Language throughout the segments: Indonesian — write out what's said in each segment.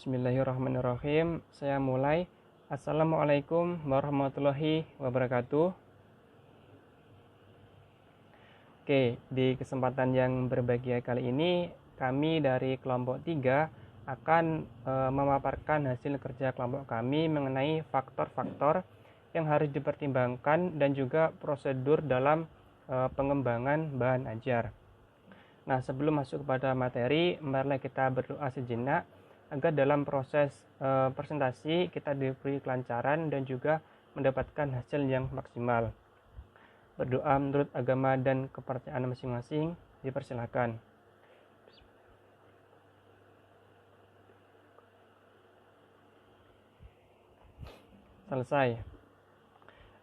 Bismillahirrahmanirrahim. Saya mulai. Assalamualaikum warahmatullahi wabarakatuh. Oke, di kesempatan yang berbahagia kali ini, kami dari kelompok 3 akan memaparkan hasil kerja kelompok kami mengenai faktor-faktor yang harus dipertimbangkan dan juga prosedur dalam pengembangan bahan ajar. Nah, sebelum masuk kepada materi, marilah kita berdoa sejenak agar dalam proses presentasi kita diberi kelancaran dan juga mendapatkan hasil yang maksimal. Berdoa menurut agama dan kepercayaan masing-masing, dipersilakan. Selesai.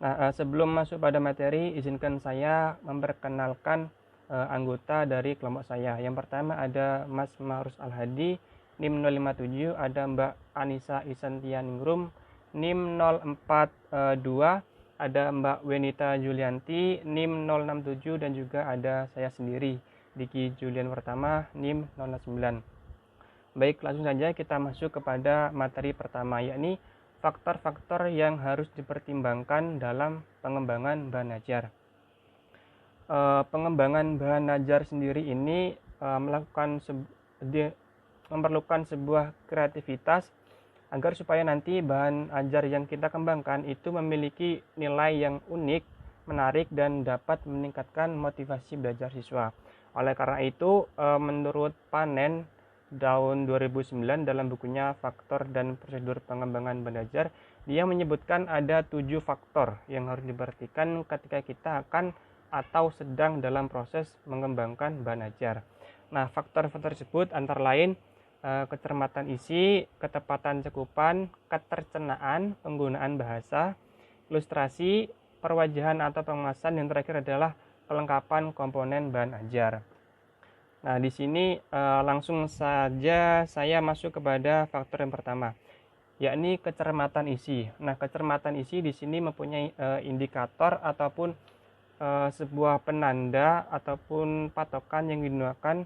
Nah, sebelum masuk pada materi, izinkan saya memperkenalkan anggota dari kelompok saya. Yang pertama ada Mas Marus Al-Hadi, NIM 057, ada Mbak Anissa Isantianingrum, NIM 042, ada Mbak Wenita Julianti, NIM 067, dan juga ada saya sendiri, Diki Julian Pertama, NIM 009. Baik, langsung saja kita masuk kepada materi pertama, yakni faktor-faktor yang harus dipertimbangkan dalam pengembangan bahan ajar. Pengembangan bahan ajar sendiri ini memerlukan sebuah kreativitas agar supaya nanti bahan ajar yang kita kembangkan itu memiliki nilai yang unik, menarik, dan dapat meningkatkan motivasi belajar siswa. Oleh karena itu, menurut Panen tahun 2009 dalam bukunya Faktor dan Prosedur Pengembangan Bahan Ajar, dia menyebutkan ada 7 faktor yang harus diperhatikan ketika kita akan atau sedang dalam proses mengembangkan bahan ajar. Nah, faktor-faktor tersebut antara lain kecermatan isi, ketepatan cakupan, ketercenaan, penggunaan bahasa, ilustrasi, perwajahan atau pengemasan, yang terakhir adalah kelengkapan komponen bahan ajar. Nah, di sini langsung saja saya masuk kepada faktor yang pertama, yakni kecermatan isi. Nah, kecermatan isi di sini mempunyai indikator ataupun sebuah penanda ataupun patokan yang digunakan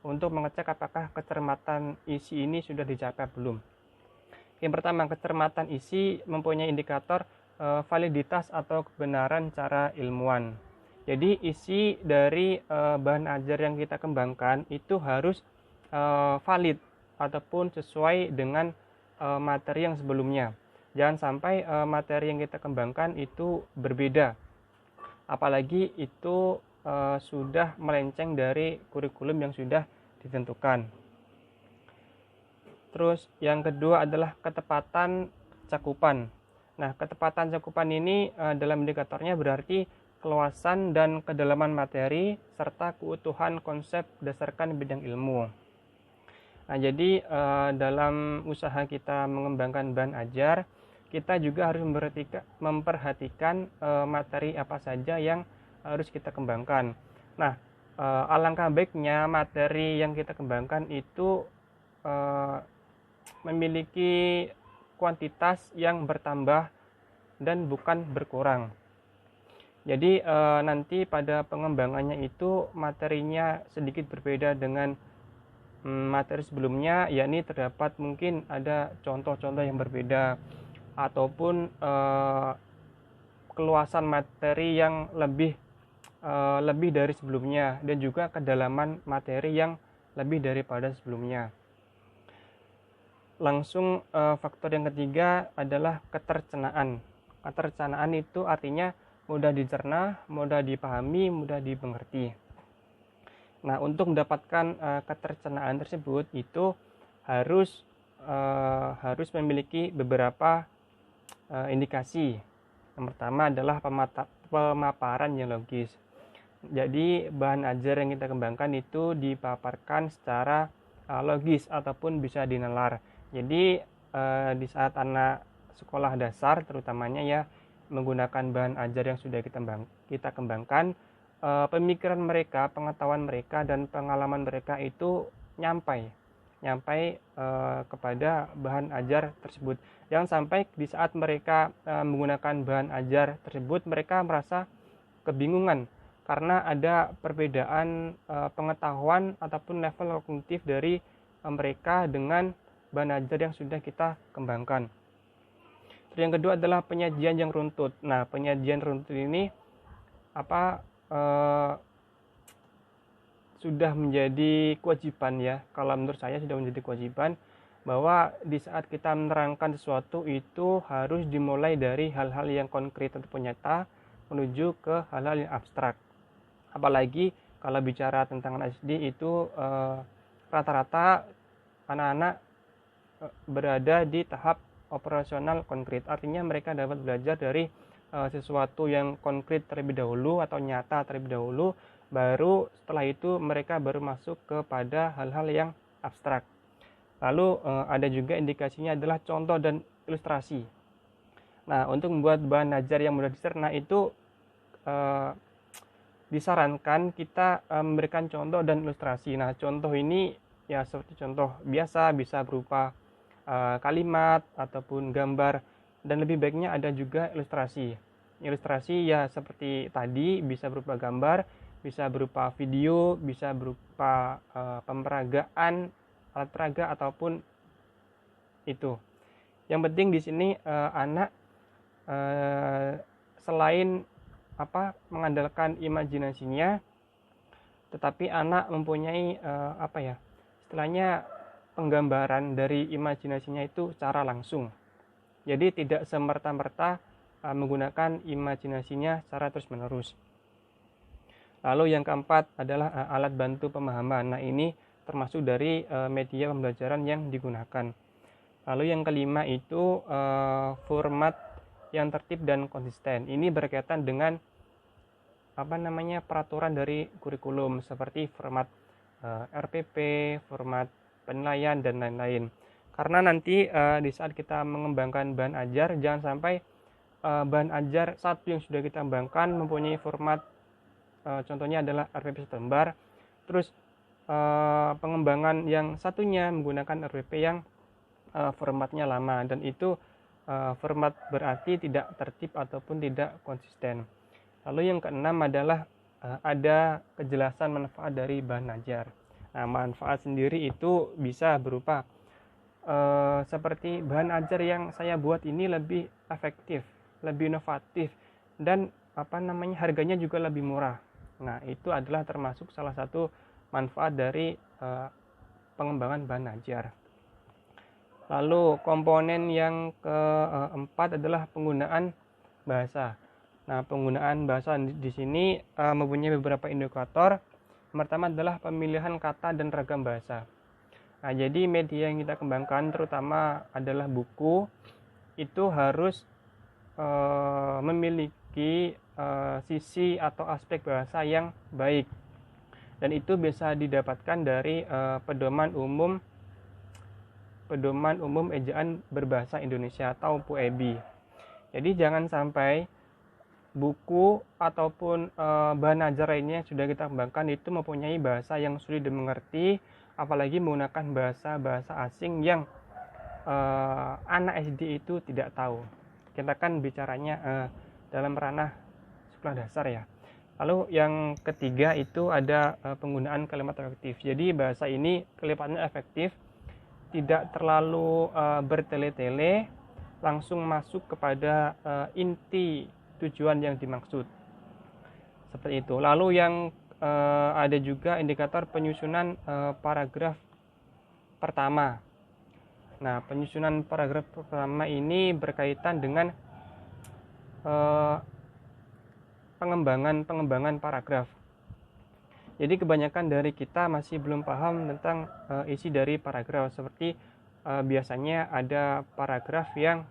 untuk mengecek apakah kecermatan isi ini sudah dicapai belum. Yang pertama, kecermatan isi mempunyai indikator validitas atau kebenaran cara ilmuwan. Jadi isi dari bahan ajar yang kita kembangkan itu harus valid ataupun sesuai dengan materi yang sebelumnya. Jangan sampai materi yang kita kembangkan itu berbeda, apalagi itu sudah melenceng dari kurikulum yang sudah ditentukan. Terus yang kedua adalah ketepatan cakupan. Nah, ketepatan cakupan ini dalam indikatornya berarti keluasan dan kedalaman materi serta keutuhan konsep berdasarkan bidang ilmu. Nah, jadi dalam usaha kita mengembangkan bahan ajar, kita juga harus memperhatikan materi apa saja yang harus kita kembangkan. Nah, alangkah baiknya materi yang kita kembangkan itu memiliki kuantitas yang bertambah dan bukan berkurang. Jadi nanti pada pengembangannya itu materinya sedikit berbeda dengan materi sebelumnya, yakni terdapat mungkin ada contoh-contoh yang berbeda ataupun keluasan materi yang lebih dari sebelumnya, dan juga kedalaman materi yang lebih daripada sebelumnya. Langsung faktor yang ketiga adalah ketercenaan. Ketercenaan itu artinya mudah dicerna, mudah dipahami, mudah dimengerti. Nah, untuk mendapatkan ketercenaan tersebut itu harus memiliki beberapa indikasi. Yang pertama adalah pemaparan yang logis. Jadi bahan ajar yang kita kembangkan itu dipaparkan secara logis ataupun bisa dinalar. Jadi di saat anak sekolah dasar terutamanya ya menggunakan bahan ajar yang sudah kita kembangkan, pemikiran mereka, pengetahuan mereka, dan pengalaman mereka itu nyampai kepada bahan ajar tersebut. Jangan sampai di saat mereka menggunakan bahan ajar tersebut mereka merasa kebingungan karena ada perbedaan pengetahuan ataupun level kognitif dari mereka dengan bahan ajar yang sudah kita kembangkan. Terus yang kedua adalah penyajian yang runtut. Nah, penyajian runtut ini sudah menjadi kewajiban ya. Kalau menurut saya sudah menjadi kewajiban bahwa di saat kita menerangkan sesuatu itu harus dimulai dari hal-hal yang konkret ataupun nyata menuju ke hal-hal yang abstrak. Apalagi kalau bicara tentang SD itu rata-rata anak-anak berada di tahap operasional konkret. Artinya mereka dapat belajar dari sesuatu yang konkret terlebih dahulu atau nyata terlebih dahulu, baru setelah itu mereka baru masuk kepada hal-hal yang abstrak. Lalu ada juga indikasinya adalah contoh dan ilustrasi. Nah, untuk membuat bahan ajar yang mudah dicerna itu disarankan kita memberikan contoh dan ilustrasi. Nah, contoh ini ya seperti contoh biasa, bisa berupa kalimat ataupun gambar, dan lebih baiknya ada juga ilustrasi. Ilustrasi ya seperti tadi, bisa berupa gambar, bisa berupa video, bisa berupa pemeragaan alat peraga ataupun itu. Yang penting di sini anak selain mengandalkan imajinasinya, tetapi anak mempunyai istilahnya penggambaran dari imajinasinya itu secara langsung. Jadi tidak semerta-merta menggunakan imajinasinya secara terus-menerus. Lalu yang keempat adalah alat bantu pemahaman. Nah, ini termasuk dari media pembelajaran yang digunakan. Lalu yang kelima itu format yang tertib dan konsisten. Ini berkaitan dengan peraturan dari kurikulum seperti format RPP, format penilaian dan lain-lain. Karena nanti di saat kita mengembangkan bahan ajar, jangan sampai bahan ajar satu yang sudah kita kembangkan mempunyai format contohnya adalah RPP selembar, terus pengembangan yang satunya menggunakan RPP yang formatnya lama, dan itu format berarti tidak tertib ataupun tidak konsisten. Lalu yang keenam adalah ada kejelasan manfaat dari bahan ajar. Nah, manfaat sendiri itu bisa berupa seperti bahan ajar yang saya buat ini lebih efektif, lebih inovatif, dan harganya juga lebih murah. Nah, itu adalah termasuk salah satu manfaat dari pengembangan bahan ajar. Lalu komponen yang keempat adalah penggunaan bahasa. Nah, penggunaan bahasa di sini mempunyai beberapa indikator. Pertama adalah pemilihan kata dan ragam bahasa. Nah, jadi media yang kita kembangkan terutama adalah buku, itu harus memiliki sisi atau aspek bahasa yang baik. Dan itu bisa didapatkan dari pedoman umum ejaan berbahasa Indonesia atau PUEB. Jadi jangan sampai buku ataupun bahan ajar lainnya yang sudah kita kembangkan itu mempunyai bahasa yang sulit dimengerti, apalagi menggunakan bahasa asing yang anak SD itu tidak tahu. Kita kan bicaranya dalam ranah sekolah dasar ya. Lalu yang ketiga itu ada penggunaan kalimat efektif. Jadi bahasa ini kalimatnya efektif, tidak terlalu bertele-tele, langsung masuk kepada inti tujuan yang dimaksud. Seperti itu. Lalu yang ada juga indikator penyusunan paragraf pertama. Nah, penyusunan paragraf pertama ini berkaitan dengan pengembangan paragraf. Jadi kebanyakan dari kita masih belum paham tentang isi dari paragraf. Seperti biasanya ada paragraf yang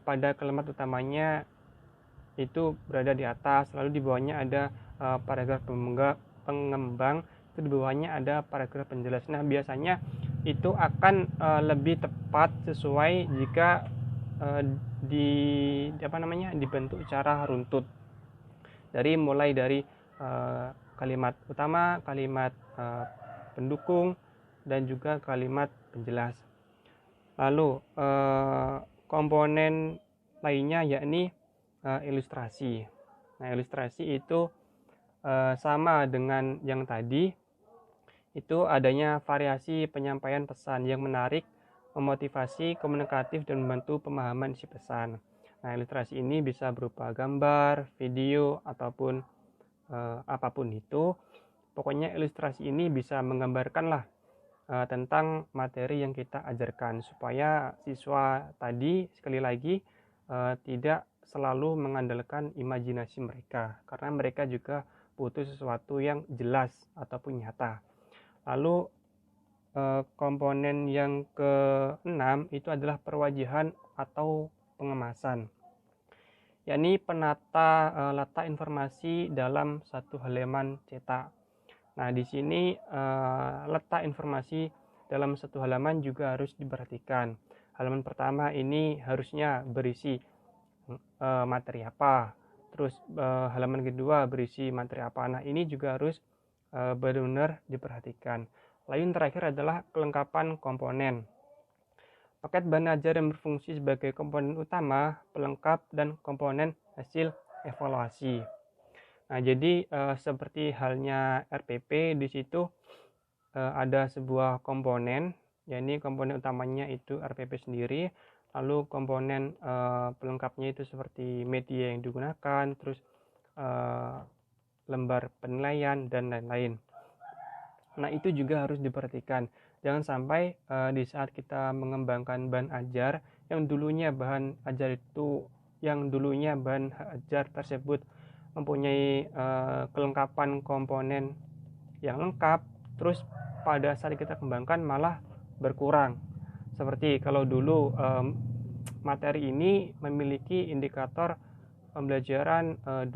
pada kalimat utamanya itu berada di atas, lalu di bawahnya ada paragraf pengembang, itu di bawahnya ada paragraf penjelas. Nah, biasanya itu akan lebih tepat sesuai jika dibentuk secara runtut. Mulai dari kalimat utama, kalimat pendukung, dan juga kalimat penjelas. Lalu komponen lainnya yakni ilustrasi. Nah, ilustrasi itu sama dengan yang tadi. itu adanya variasi penyampaian pesan yang menarik, memotivasi, komunikatif, dan membantu pemahaman isi pesan. Nah, ilustrasi ini bisa berupa gambar, video, ataupun apapun itu. Pokoknya ilustrasi ini bisa menggambarkanlah tentang materi yang kita ajarkan, supaya siswa tadi sekali lagi tidak selalu mengandalkan imajinasi mereka, karena mereka juga butuh sesuatu yang jelas ataupun nyata. Lalu komponen yang ke-6 itu adalah perwajihan atau pengemasan, yakni penata letak informasi dalam satu halaman cetak. Nah, di sini letak informasi dalam satu halaman juga harus diperhatikan. Halaman pertama ini harusnya berisi materi apa, terus halaman kedua berisi materi apa. Nah, ini juga harus benar-benar diperhatikan. Lalu yang terakhir adalah kelengkapan komponen. Paket bahan ajar yang berfungsi sebagai komponen utama, pelengkap, dan komponen hasil evaluasi. Nah, jadi seperti halnya RPP, di situ ada sebuah komponen, yakni komponen utamanya itu RPP sendiri, lalu komponen pelengkapnya itu seperti media yang digunakan, terus lembar penilaian, dan lain-lain. Nah, itu juga harus diperhatikan. Jangan sampai di saat kita mengembangkan bahan ajar, yang dulunya bahan ajar tersebut mempunyai kelengkapan komponen yang lengkap, terus pada saat kita kembangkan malah berkurang. Seperti kalau dulu materi ini memiliki indikator pembelajaran 2,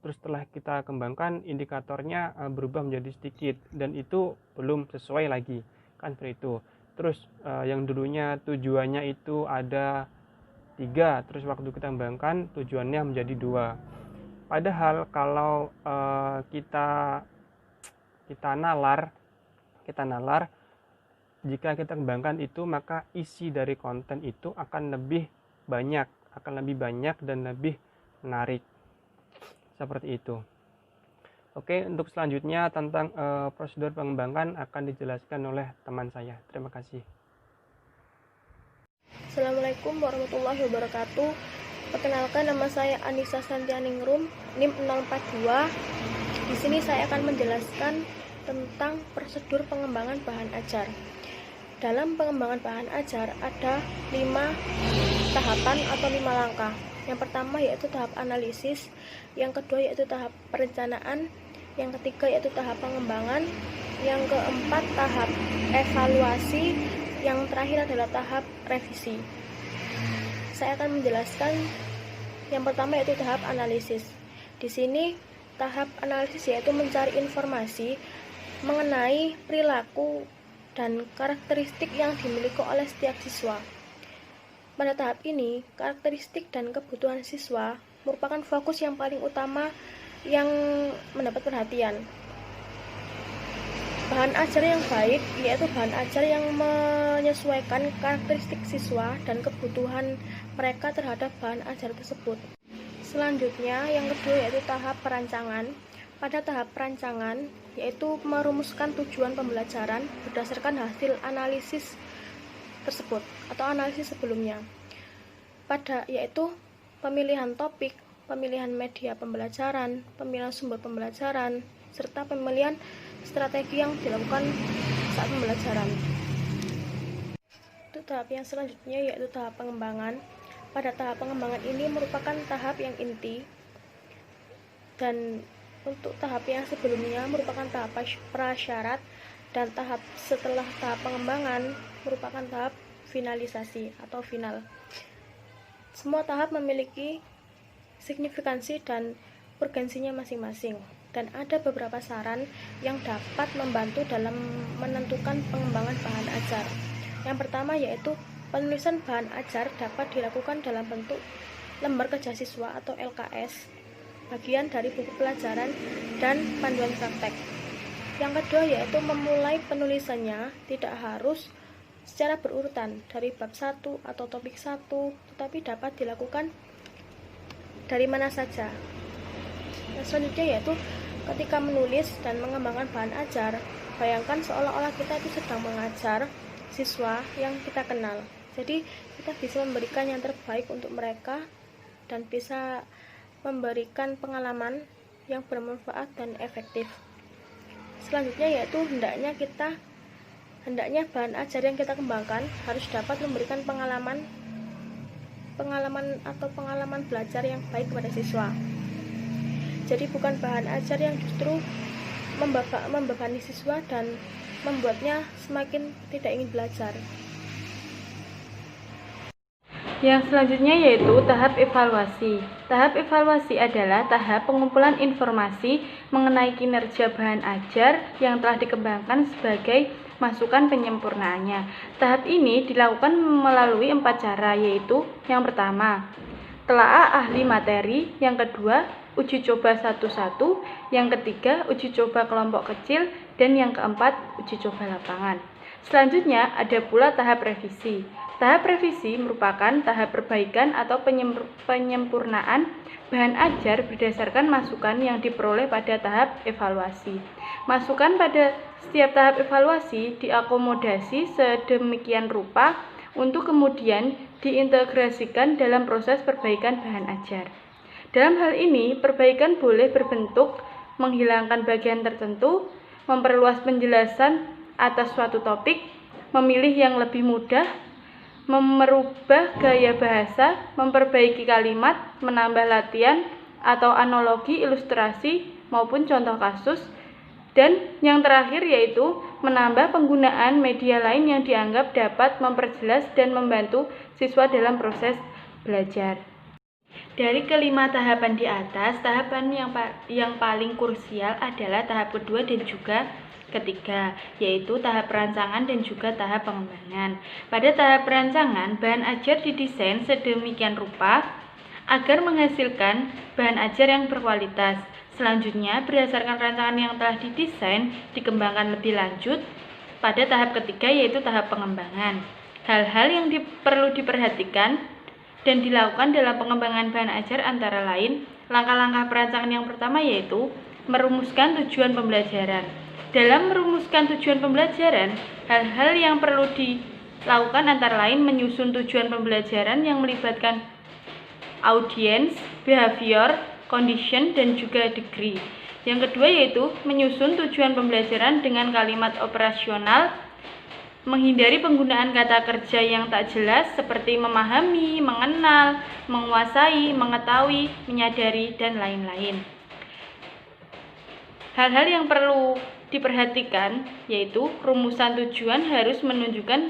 terus setelah kita kembangkan indikatornya berubah menjadi sedikit, dan itu belum sesuai lagi, kan seperti itu. Terus yang dulunya tujuannya itu ada 3, terus waktu kita kembangkan tujuannya menjadi 2. Padahal kalau kita nalar, jika kita kembangkan itu, maka isi dari konten itu akan lebih banyak dan lebih menarik. Seperti itu. Oke, untuk selanjutnya tentang prosedur pengembangan akan dijelaskan oleh teman saya. Terima kasih. Assalamualaikum warahmatullahi wabarakatuh. Perkenalkan, nama saya Anissa Santianingrum, NIM 042. Di sini saya akan menjelaskan tentang prosedur pengembangan bahan ajar. Dalam pengembangan bahan ajar ada 5 tahapan atau 5 langkah. Yang pertama yaitu tahap analisis, yang kedua yaitu tahap perencanaan, yang ketiga yaitu tahap pengembangan, yang keempat tahap evaluasi, yang terakhir adalah tahap revisi. Saya akan menjelaskan yang pertama yaitu tahap analisis. Di sini tahap analisis yaitu mencari informasi mengenai perilaku dan karakteristik yang dimiliki oleh setiap siswa. Pada tahap ini, karakteristik dan kebutuhan siswa merupakan fokus yang paling utama yang mendapat perhatian. Bahan ajar yang baik yaitu bahan ajar yang menyesuaikan karakteristik siswa dan kebutuhan mereka terhadap bahan ajar tersebut. Selanjutnya, yang kedua yaitu tahap perancangan. Pada tahap perancangan yaitu merumuskan tujuan pembelajaran berdasarkan hasil analisis tersebut atau analisis sebelumnya. Yaitu pemilihan topik, pemilihan media pembelajaran, pemilihan sumber pembelajaran, serta pemilihan strategi yang dilakukan saat pembelajaran. Untuk tahap yang selanjutnya yaitu tahap pengembangan. Pada tahap pengembangan ini merupakan tahap yang inti, dan untuk tahap yang sebelumnya merupakan tahap prasyarat, dan tahap setelah tahap pengembangan merupakan tahap finalisasi atau final. Semua tahap memiliki signifikansi dan urgensinya masing-masing, dan ada beberapa saran yang dapat membantu dalam menentukan pengembangan bahan ajar. Yang pertama yaitu penulisan bahan ajar dapat dilakukan dalam bentuk lembar kerja siswa atau LKS, bagian dari buku pelajaran, dan panduan praktek. Yang kedua yaitu memulai penulisannya tidak harus secara berurutan dari bab 1 atau topik 1, tetapi dapat dilakukan dari mana saja. Selanjutnya yaitu ketika menulis dan mengembangkan bahan ajar, Bayangkan seolah-olah kita itu sedang mengajar siswa yang kita kenal. Jadi kita bisa memberikan yang terbaik untuk mereka dan bisa memberikan pengalaman yang bermanfaat dan efektif. Selanjutnya yaitu hendaknya bahan ajar yang kita kembangkan harus dapat memberikan pengalaman belajar yang baik kepada siswa. Jadi bukan bahan ajar yang justru membebani siswa dan membuatnya semakin tidak ingin belajar. Yang selanjutnya yaitu tahap evaluasi. Tahap evaluasi adalah tahap pengumpulan informasi mengenai kinerja bahan ajar yang telah dikembangkan sebagai masukan penyempurnaannya. Tahap ini dilakukan melalui 4 cara, yaitu yang pertama, telaah ahli materi, yang kedua, uji coba satu-satu, yang ketiga, uji coba kelompok kecil, dan yang keempat, uji coba lapangan. Selanjutnya ada pula tahap revisi. Tahap revisi merupakan tahap perbaikan atau penyempurnaan bahan ajar berdasarkan masukan yang diperoleh pada tahap evaluasi. Masukan pada setiap tahap evaluasi diakomodasi sedemikian rupa untuk kemudian diintegrasikan dalam proses perbaikan bahan ajar. Dalam hal ini, perbaikan boleh berbentuk menghilangkan bagian tertentu, memperluas penjelasan atas suatu topik, memilih yang lebih mudah, merubah gaya bahasa, memperbaiki kalimat, menambah latihan atau analogi, ilustrasi, maupun contoh kasus, dan yang terakhir yaitu menambah penggunaan media lain yang dianggap dapat memperjelas dan membantu siswa dalam proses belajar. Dari kelima tahapan di atas, tahapan yang paling krusial adalah tahap kedua dan juga ketiga, yaitu tahap perancangan dan juga tahap pengembangan. Pada tahap perancangan, bahan ajar didesain sedemikian rupa agar menghasilkan bahan ajar yang berkualitas. Selanjutnya, berdasarkan rancangan yang telah didesain, dikembangkan lebih lanjut pada tahap ketiga, yaitu tahap pengembangan. Hal-hal yang perlu diperhatikan dan dilakukan dalam pengembangan bahan ajar antara lain, langkah-langkah perancangan yang pertama yaitu merumuskan tujuan pembelajaran. Dalam merumuskan tujuan pembelajaran, hal-hal yang perlu dilakukan antara lain menyusun tujuan pembelajaran yang melibatkan audiens, behavior, condition, dan juga degree. Yang kedua yaitu menyusun tujuan pembelajaran dengan kalimat operasional, menghindari penggunaan kata kerja yang tak jelas seperti memahami, mengenal, menguasai, mengetahui, menyadari, dan lain-lain. Hal-hal yang perlu diperhatikan yaitu rumusan tujuan harus menunjukkan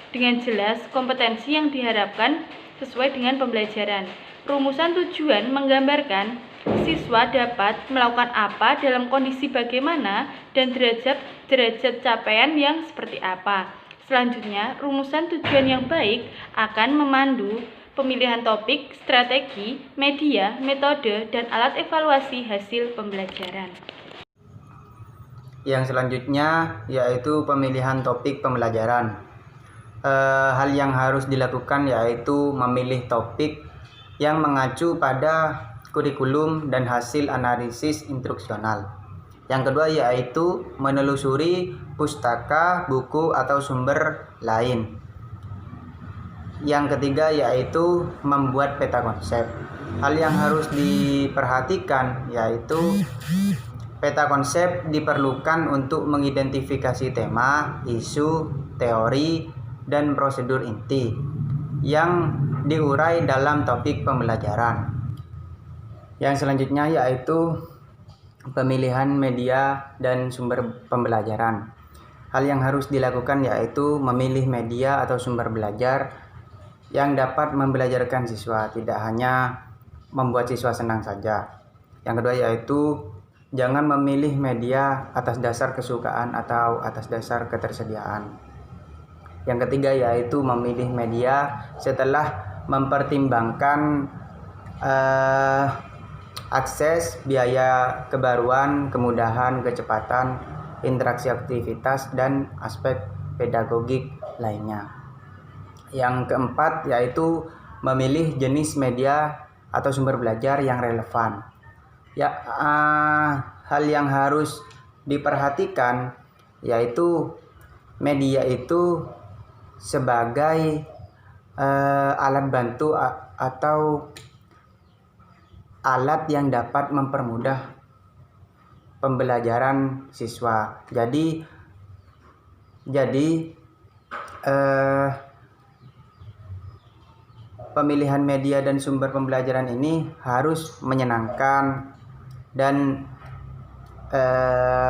dengan jelas kompetensi yang diharapkan sesuai dengan pembelajaran. Rumusan tujuan menggambarkan siswa dapat melakukan apa dalam kondisi bagaimana dan derajat capaian yang seperti apa. Selanjutnya, rumusan tujuan yang baik akan memandu pemilihan topik, strategi, media, metode, dan alat evaluasi hasil pembelajaran. Yang selanjutnya yaitu pemilihan topik pembelajaran. Hal yang harus dilakukan yaitu memilih topik yang mengacu pada kurikulum dan hasil analisis instruksional. Yang kedua yaitu menelusuri pustaka, buku, atau sumber lain. Yang ketiga yaitu membuat peta konsep. Hal yang harus diperhatikan yaitu peta konsep diperlukan untuk mengidentifikasi tema, isu, teori, dan prosedur inti yang diurai dalam topik pembelajaran. Yang selanjutnya yaitu pemilihan media dan sumber pembelajaran. Hal yang harus dilakukan yaitu memilih media atau sumber belajar yang dapat membelajarkan siswa, tidak hanya membuat siswa senang saja. Yang kedua yaitu jangan memilih media atas dasar kesukaan atau atas dasar ketersediaan. Yang ketiga yaitu memilih media setelah mempertimbangkan akses, biaya kebaruan, kemudahan, kecepatan, interaksi aktivitas, dan aspek pedagogik lainnya. Yang keempat yaitu memilih jenis media atau sumber belajar yang relevan. Hal yang harus diperhatikan yaitu media itu sebagai alat bantu atau alat yang dapat mempermudah pembelajaran siswa. Jadi pemilihan media dan sumber pembelajaran ini harus menyenangkan dan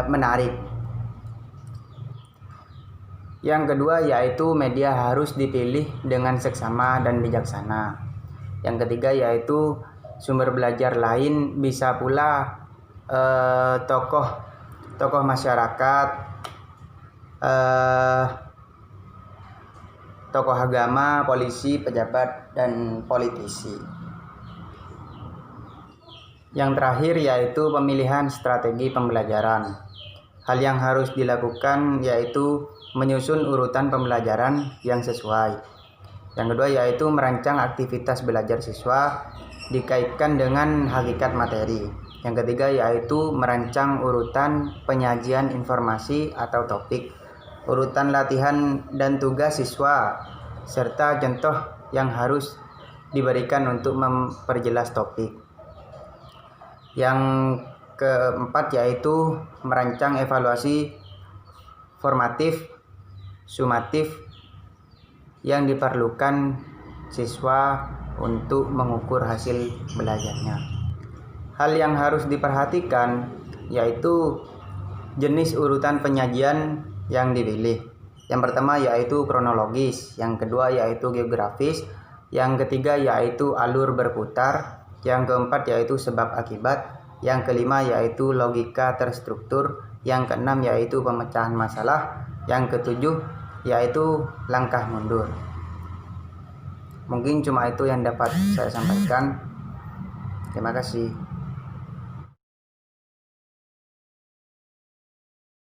menarik. Yang kedua yaitu media harus dipilih dengan seksama dan bijaksana. Yang ketiga yaitu sumber belajar lain bisa pula tokoh masyarakat, tokoh agama, polisi, pejabat, dan politisi. Yang terakhir yaitu pemilihan strategi pembelajaran. Hal yang harus dilakukan yaitu menyusun urutan pembelajaran yang sesuai. Yang kedua yaitu merancang aktivitas belajar siswa dikaitkan dengan hakikat materi. Yang ketiga yaitu merancang urutan penyajian informasi atau topik, urutan latihan dan tugas siswa, serta contoh yang harus diberikan untuk memperjelas topik. Yang keempat yaitu merancang evaluasi formatif, sumatif yang diperlukan siswa untuk mengukur hasil belajarnya. Hal yang harus diperhatikan yaitu jenis urutan penyajian yang dipilih. Yang pertama yaitu kronologis, yang kedua yaitu geografis, yang ketiga yaitu alur berputar, yang keempat yaitu sebab akibat, yang kelima yaitu logika terstruktur, yang keenam yaitu pemecahan masalah, yang ketujuh yaitu langkah mundur. Mungkin cuma itu yang dapat saya sampaikan. Terima kasih.